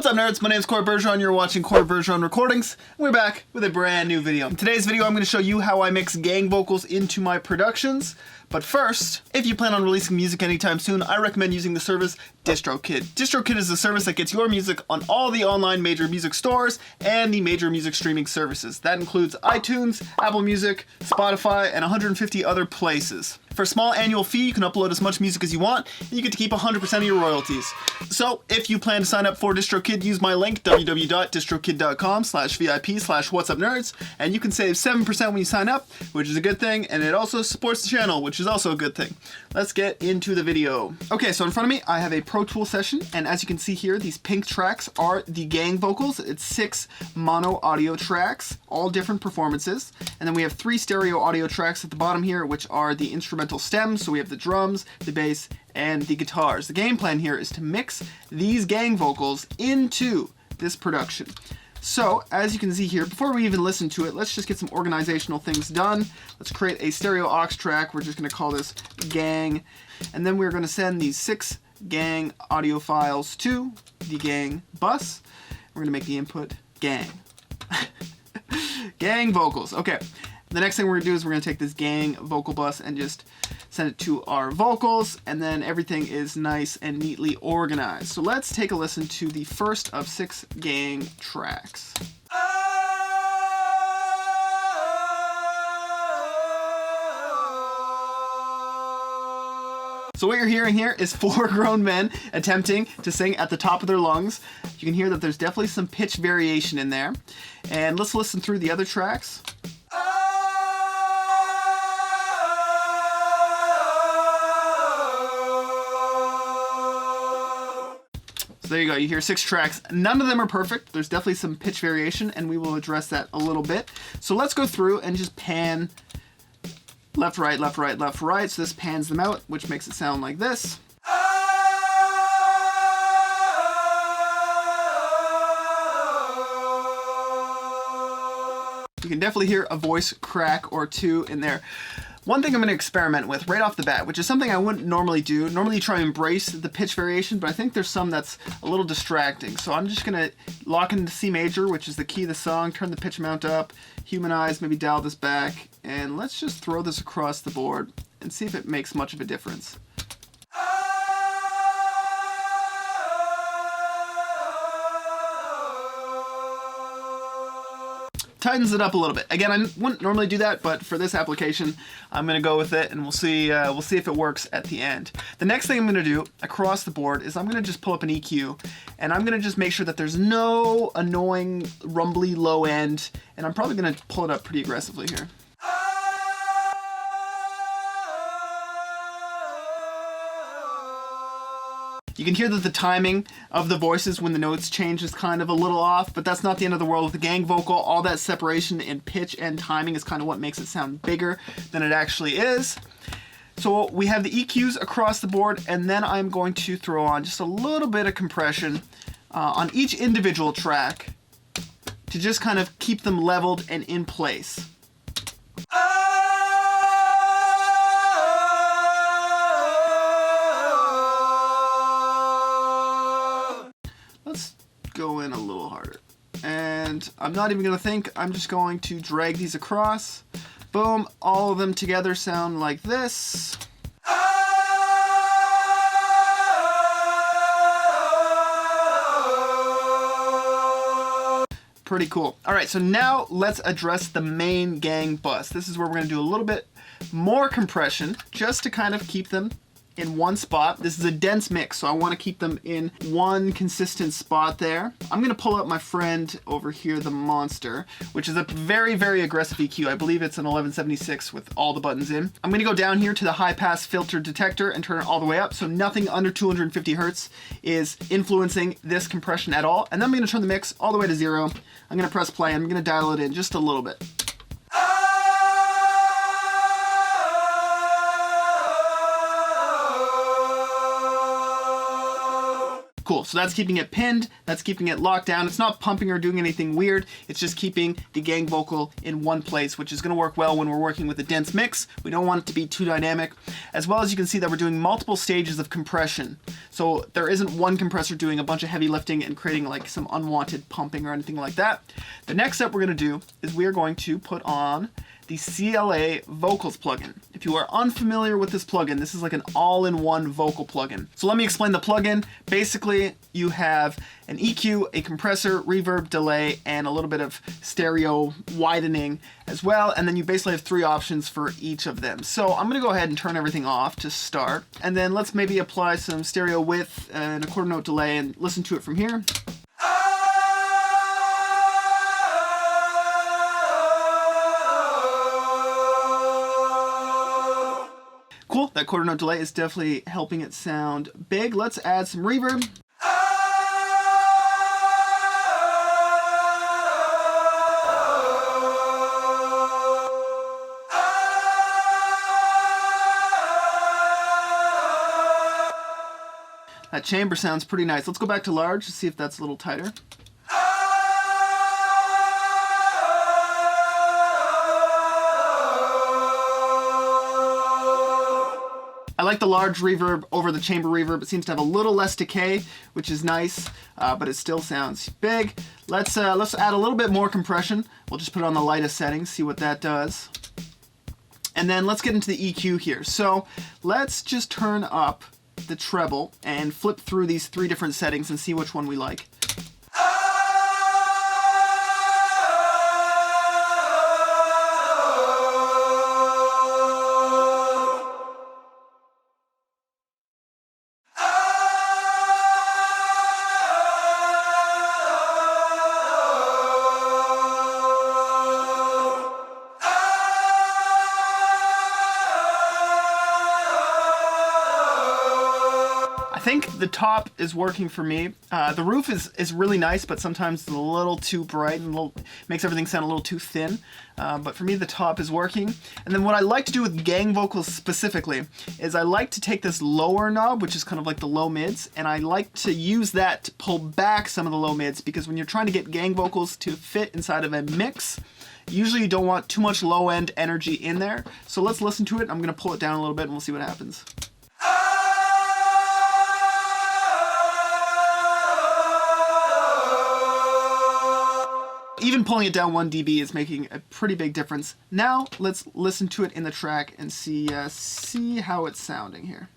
What's up, nerds? My name is Cory Bergeron. You're watching Cory Bergeron Recordings. And we're back with a brand new video. In today's video, I'm going to show you how I mix gang vocals into my productions. But first, if you plan on releasing music anytime soon, I recommend using the service DistroKid. DistroKid is the service that gets your music on all the online major music stores and the major music streaming services. That includes iTunes, Apple Music, Spotify, and 150 other places. For a small annual fee, you can upload as much music as you want, and you get to keep 100% of your royalties. So, if you plan to sign up for DistroKid, use my link, www.distrokid.com/VIP/whatsupnerds, and you can save 7% when you sign up, which is a good thing, and it also supports the channel, which is also a good thing. Let's get into the video. Okay, so in front of me, I have a Pro Tool session, and as you can see here, these pink tracks are the gang vocals. It's 6 mono audio tracks, all different performances, and then we have 3 stereo audio tracks at the bottom here, which are the instrumental stems. So we have the drums, the bass, and the guitars. The game plan here is to mix these gang vocals into this production. So, as you can see here, before we even listen to it, let's just get some organizational things done. Let's create a stereo aux track. We're just going to call this gang. And then we're going to send these 6 gang audio files to the gang bus. We're going to make the input gang. Gang vocals. Okay. The next thing we're going to do is we're going to take this gang vocal bus and just send it to our vocals, and then everything is nice and neatly organized. So let's take a listen to the first of 6 gang tracks. So what you're hearing here is 4 grown men attempting to sing at the top of their lungs. You can hear that there's definitely some pitch variation in there. And let's listen through the other tracks. So there you go, you hear 6 tracks. None of them are perfect. There's definitely some pitch variation, and we will address that a little bit. So let's go through and just pan left, right, left, right, left, right. So this pans them out, which makes it sound like this. You can definitely hear a voice crack or 2 in there. One thing I'm going to experiment with right off the bat, which is something I wouldn't normally do. Normally you try and embrace the pitch variation, but I think there's some that's a little distracting. So I'm just going to lock into C major, which is the key of the song, turn the pitch amount up, humanize, maybe dial this back, and let's just throw this across the board and see if it makes much of a difference. Tightens it up a little bit. Again, I wouldn't normally do that, but for this application, I'm going to go with it, and we'll see if it works at the end. The next thing I'm going to do across the board is I'm going to just pull up an EQ, and I'm going to just make sure that there's no annoying, rumbly low end, and I'm probably going to pull it up pretty aggressively here. You can hear that the timing of the voices when the notes change is kind of a little off, but that's not the end of the world with the gang vocal. All that separation in pitch and timing is kind of what makes it sound bigger than it actually is. So we have the EQs across the board, and then I'm going to throw on just a little bit of compression on each individual track to just kind of keep them leveled and in place. Let's go in a little harder. And I'm not even going to think, I'm just going to drag these across. Boom, all of them together sound like this. Pretty cool. All right, so now let's address the main gang bus. This is where we're going to do a little bit more compression just to kind of keep them in one spot. This is a dense mix, so I want to keep them in one consistent spot there. I'm going to pull up my friend over here, the Monster, which is a very, very aggressive EQ. I believe it's an 1176 with all the buttons in. I'm going to go down here to the high pass filter detector and turn it all the way up, so nothing under 250 hertz is influencing this compression at all. And then I'm going to turn the mix all the way to 0. I'm going to press play, and I'm going to dial it in just a little bit. Cool, so that's keeping it pinned, that's keeping it locked down. It's not pumping or doing anything weird, it's just keeping the gang vocal in one place, which is gonna work well when we're working with a dense mix. We don't want it to be too dynamic. As well as you can see that we're doing multiple stages of compression. So there isn't one compressor doing a bunch of heavy lifting and creating like some unwanted pumping or anything like that. The next step we're going to do is we are going to put on the CLA Vocals plugin. If you are unfamiliar with this plugin, this is like an all-in-one vocal plugin. So let me explain the plugin. Basically, you have an EQ, a compressor, reverb, delay, and a little bit of stereo widening as well. And then you basically have 3 options for each of them. So I'm gonna go ahead and turn everything off to start. And then let's maybe apply some stereo width and a quarter note delay and listen to it from here. Cool, that quarter note delay is definitely helping it sound big. Let's add some reverb. That chamber sounds pretty nice. Let's go back to large to see if that's a little tighter. I like the large reverb over the chamber reverb. It seems to have a little less decay, which is nice, but it still sounds big. Let's add a little bit more compression. We'll just put it on the lightest settings, see what that does. And then let's get into the EQ here. So let's just turn up the treble and flip through these 3 different settings and see which one we like. I think the top is working for me. The roof is really nice, but sometimes it's a little too bright and makes everything sound a little too thin. But for me, the top is working. And then what I like to do with gang vocals specifically is I like to take this lower knob, which is kind of like the low mids, and I like to use that to pull back some of the low mids, because when you're trying to get gang vocals to fit inside of a mix, usually you don't want too much low end energy in there. So let's listen to it. I'm gonna pull it down a little bit and we'll see what happens. Even pulling it down 1 dB is making a pretty big difference. Now let's listen to it in the track and see how it's sounding here.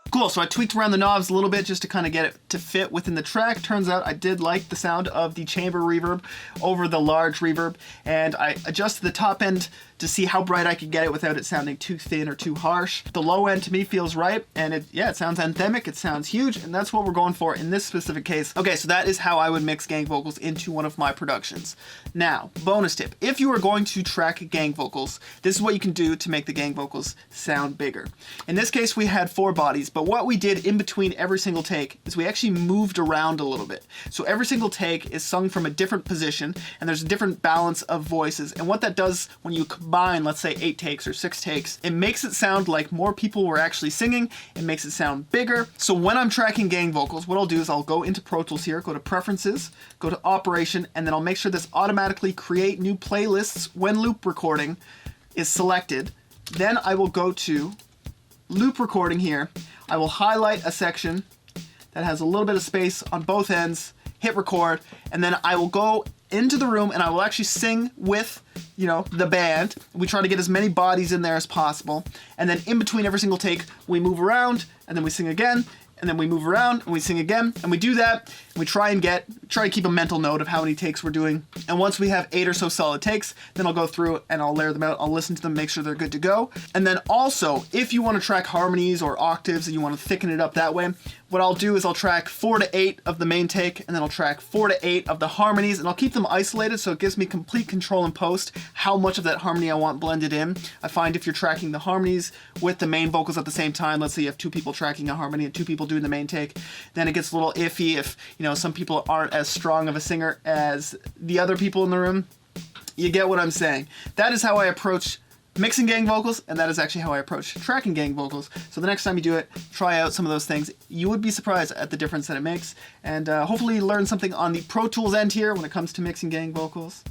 Cool, so I tweaked around the knobs a little bit just to kind of get it to fit within the track. Turns out I did like the sound of the chamber reverb over the large reverb, and I adjusted the top end to see how bright I could get it without it sounding too thin or too harsh. The low end to me feels right, and it sounds anthemic, it sounds huge, and that's what we're going for in this specific case. Okay, so that is how I would mix gang vocals into one of my productions. Now, bonus tip, if you are going to track gang vocals, this is what you can do to make the gang vocals sound bigger. In this case, we had 4 bodies, but what we did in between every single take is we actually moved around a little bit. So every single take is sung from a different position, and there's a different balance of voices, and what that does when you combine, let's say 8 takes or 6 takes, it makes it sound like more people were actually singing. It makes it sound bigger. So when I'm tracking gang vocals, what I'll do is I'll go into Pro Tools here, go to Preferences, go to Operation, and then I'll make sure this automatically create new playlists when loop recording is selected. Then I will go to loop recording here. I will highlight a section that has a little bit of space on both ends, hit record, and then I will go into the room and I will actually sing with, the band. We try to get as many bodies in there as possible. And then in between every single take, we move around and then we sing again. and then we move around and we sing again, and we do that, and we try to keep a mental note of how many takes we're doing. And once we have 8 or so solid takes, then I'll go through and I'll layer them out, I'll listen to them, make sure they're good to go. And then also, if you want to track harmonies or octaves and you want to thicken it up that way, what I'll do is I'll track 4 to 8 of the main take, and then I'll track 4 to 8 of the harmonies, and I'll keep them isolated so it gives me complete control in post how much of that harmony I want blended in. I find if you're tracking the harmonies with the main vocals at the same time, let's say you have 2 people tracking a harmony and 2 people doing the main take, then it gets a little iffy if, you know, some people aren't as strong of a singer as the other people in the room. You get what I'm saying. That is how I approach mixing gang vocals, and that is actually how I approach tracking gang vocals. So the next time you do it, try out some of those things. You would be surprised at the difference that it makes, and hopefully learn something on the Pro Tools end here when it comes to mixing gang vocals.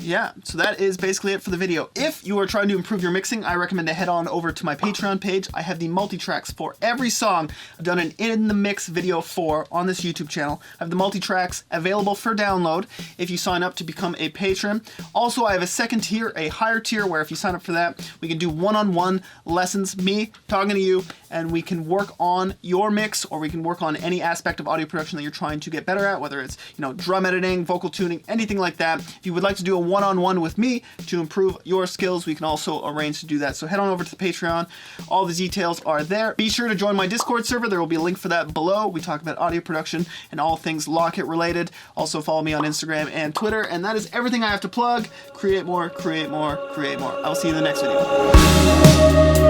Yeah, so that is basically it for the video. If you are trying to improve your mixing, I recommend to head on over to my Patreon page. I have the multi-tracks for every song. I've done an in the mix video for on this YouTube channel. I have the multi-tracks available for download if you sign up to become a patron. Also, I have a second tier, a higher tier, where if you sign up for that, we can do one-on-one lessons, me talking to you, and we can work on your mix, or we can work on any aspect of audio production that you're trying to get better at, whether it's, you know, drum editing, vocal tuning, anything like that. If you would like to do a one-on-one with me to improve your skills, we can also arrange to do that. So head on over to the Patreon. All the details are there. Be sure to join my Discord server. There will be a link for that below. We talk about audio production and all things Lockit related. Also follow me on Instagram and Twitter. And that is everything I have to plug. Create more, create more, create more. I will see you in the next video.